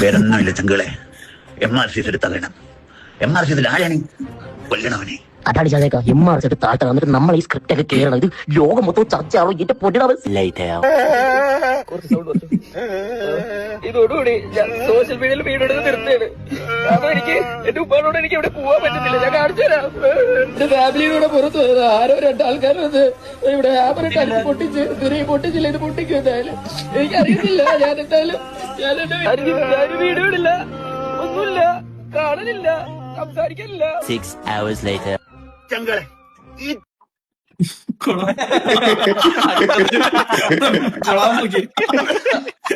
വേറൊന്നുമില്ല ചങ്കളെ. MRC തള്ളണം. MRC ആരാണ് കൊല്ലണവനെ. അതാണ് ചാതേക്ക MRC താഴ്ത്ത എന്നിട്ട് നമ്മൾ ഈ സ്ക്രിപ്റ്റ് ഒക്കെ കേറണം. ഇത് ലോകം മൊത്തം ചർച്ചയാണോ എന്റെ പൊടിയുടെ ഇതോടുകൂടി ഞാൻ സോഷ്യൽ മീഡിയയിൽ വീടെടുത്ത് നിർത്തുകയാണ്. കാരണം എനിക്ക് എന്റെ ഉപ്പാനോട് എനിക്ക് ഇവിടെ പോവാൻ പറ്റുന്നില്ല. ഞാൻ കാണിച്ചു തരാം. എന്റെ ഫാമിലിയുടെ പുറത്ത് ആരോ രണ്ടാൾക്കാരത് ഇവിടെ ആമറിട്ട് അടിച്ച് പൊട്ടിച്ച് തിരികെ പൊട്ടിച്ചില്ല. ഇത് പൊട്ടിക്കും എന്തായാലും എനിക്കറിയത്തില്ല. ഞാൻ എന്തായാലും ഞാൻ വീട് വിടില്ല, ഒന്നുമില്ല, കാണലില്ല, സംസാരിക്കാനില്ല. 6 hours later. ചങ്കളെ ഈ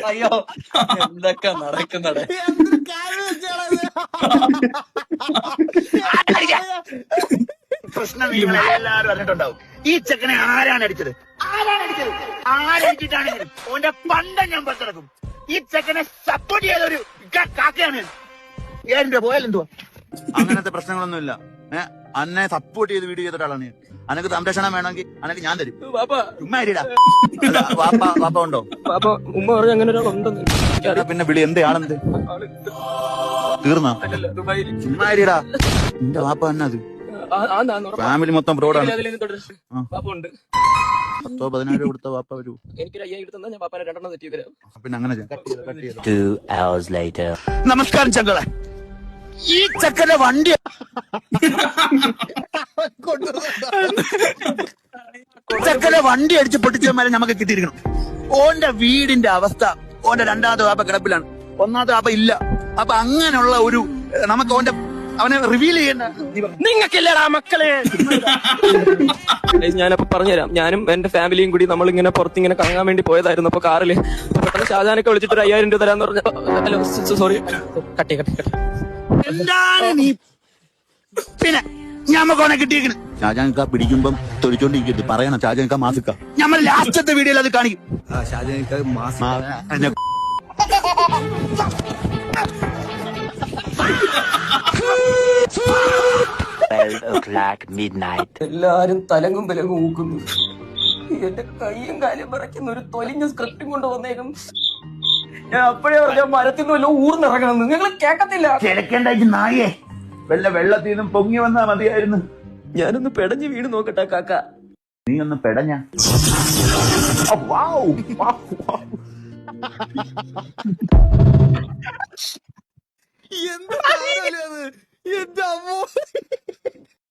അയ്യോ എന്തൊക്കെ നടക്കുന്നത്. പ്രശ്നം നിങ്ങൾ എല്ലാവരും അറിഞ്ഞിട്ടുണ്ടാവും. ഈ ചെക്കനെ ആരാണ് അടിച്ചത്? ആരടിച്ചിട്ടാണെങ്കിലും ഓന്റെ പണ്ടം ഞാൻ പുറത്തിറക്കും. ഈ ചെക്കനെ സപ്പോർട്ട് ചെയ്തൊരു കാക്കയാണ്. 7 രൂപ പോയാലെന്തുവാ? അങ്ങനത്തെ പ്രശ്നങ്ങളൊന്നുമില്ല. അന്നെ സപ്പോർട്ട് ചെയ്ത് വീഡിയോ ചെയ്തിട്ട് ആളാണ്. അനക്ക് സംരക്ഷണം വേണമെങ്കിൽ അനക്ക് ഞാൻ തരും. ചുമ്മാ വാപ്പ ഉണ്ടോ? ഉമ്മ പറഞ്ഞു അങ്ങനെ ഒരാളുണ്ടെന്ന്. പിന്നെ വിളി എന്ത് ആളെന്ത് തീർന്നാ? ചുമ്മാ എന്റെ വാപ്പ തന്നെ അത്. ഫാമിലി മൊത്തം ബ്രോഡാണ്. 10-15 രൂപ കൊടുത്ത വാപ്പ വരൂ. എനിക്കൊരു 5000 എടുത്താൽ ഞാൻ പാപ്പാനെ 2 തെറ്റി തരാം. പിന്നെ അങ്ങനെ 2 hours later. നമസ്കാരം ചങ്കളെ. ഈ ചെക്കന്റെ വണ്ടി അടിച്ച് പൊട്ടിച്ചവന്മാരെ നമുക്ക് കിട്ടിയിരിക്കണം. ഓന്റെ വീടിന്റെ അവസ്ഥ, ഓന്റെ 2ാമത്തെ വാപ്പ കിടപ്പിലാണ്, 1ാമത്തെ വാപ്പ ഇല്ല. അപ്പൊ അങ്ങനെയുള്ള ഒരു നമുക്ക് അവനെ റിവീൽ ചെയ്യേണ്ട നിങ്ങൾക്കില്ലടാ മക്കളെ. ഞാനപ്പോ പറഞ്ഞുതരാം. ഞാനും എന്റെ ഫാമിലിയും കൂടി നമ്മളിങ്ങനെ പുറത്തിങ്ങനെ കറങ്ങാൻ വേണ്ടി പോയതായിരുന്നു. അപ്പൊ കാറില് പെട്ടെന്ന് ഷാജാനൊക്കെ വിളിച്ചിട്ട് 5000 രൂപ തരാന്ന് പറഞ്ഞ. ഹലോ സോറി, കട്ടി എന്താണ് നീ? പിന്നെ ഞമ്മക്കോനെ കിട്ടിയിരിക്കണം. ഷാജാൻക പിടിക്കുമ്പം തൊഴിച്ചോണ്ടിരിക്കരുത്. പറയണം ഷാജാൻക മാസിക്ക. നമ്മൾ ലാസ്റ്റത്തെ വീഡിയോയിൽ അത് കാണിക്കും. ഷാജാൻക 12 o'clock midnight. എല്ലാരും തലങ്ങും വിലങ്ങും ഊക്കുന്നു. എന്റെ കയ്യും കാലും പറയ്ക്കുന്ന ഒരു തൊലിഞ്ഞ സ്ക്രിപ്റ്റും കൊണ്ട് വന്നേക്കും. ഞാൻ അപ്പോഴേ പറഞ്ഞ മരത്തിൽ നിന്ന് വല്ല ഊർന്നിറങ്ങണം. നിങ്ങൾ കേക്കത്തില്ല. കിടക്കേണ്ട നായേ, വെള്ളത്തിൽ നിന്നും പൊങ്ങി വന്നാ മതിയായിരുന്നു. ഞാനൊന്ന് പെടഞ്ഞ് വീട് നോക്കട്ടെ കാക്ക. നീ ഒന്ന് പെടഞ്ഞ. എന്താ എന്റെ അമ്മോ.